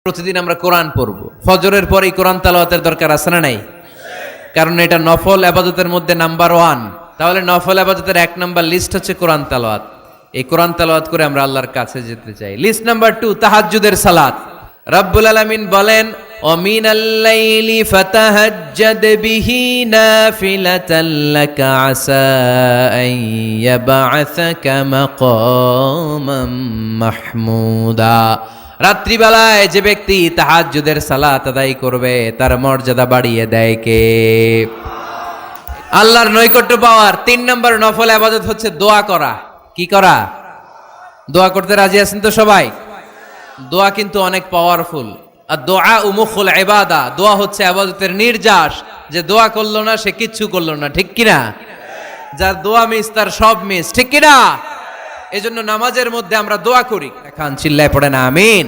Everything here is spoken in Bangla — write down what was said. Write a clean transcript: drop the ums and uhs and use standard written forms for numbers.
প্রতিদিন আমরা কোরআন পড়ব, ফজরের পরেই কোরআন তেলাওয়াতের দরকার আছে না নাই? কারণ এটা নফল ইবাদতের মধ্যে নাম্বার 1। তাহলে নফল ইবাদতের 1 নাম্বার লিস্ট হচ্ছে কোরআন তেলাওয়াত। এই কোরআন তেলাওয়াত করে আমরা আল্লাহর কাছে যেতে চাই। লিস্ট নাম্বার 2, তাহাজ্জুদের সালাত। রব্বুল আলামিন বলেন, ও মিনাল লাইলি ফাতাহাজ্জাদ বিহি নাফিলাতাল লাকা আসা আন ইয়াবআসাকা মাকামান মাহমুদা। রাত্রিবেলায় যে ব্যক্তি তাহাজ্জুদের সালাত আদায় করবে তার মর্যাদা বাড়িয়ে দেয় কে? আল্লাহর নৈকট্য পাওয়ার 3 নম্বর নফল ইবাদত হচ্ছে দোয়া করা। কি করা? দোয়া করতে রাজি আছেন তো সবাই? দোয়া কিন্তু অনেক পাওয়ারফুল। আর দোয়া মুখুল ইবাদা, দোয়া হচ্ছে ইবাদতের নির্যাস। যে দোয়া করলো না সে কিচ্ছু করলো না, ঠিক কিনা? যার দোয়া মিস তার সব মিস, ঠিক কিনা? এজন্য নামাজের মধ্যে আমরা দোয়া করি। এখন চিল্লায় পড়ে না আমিন।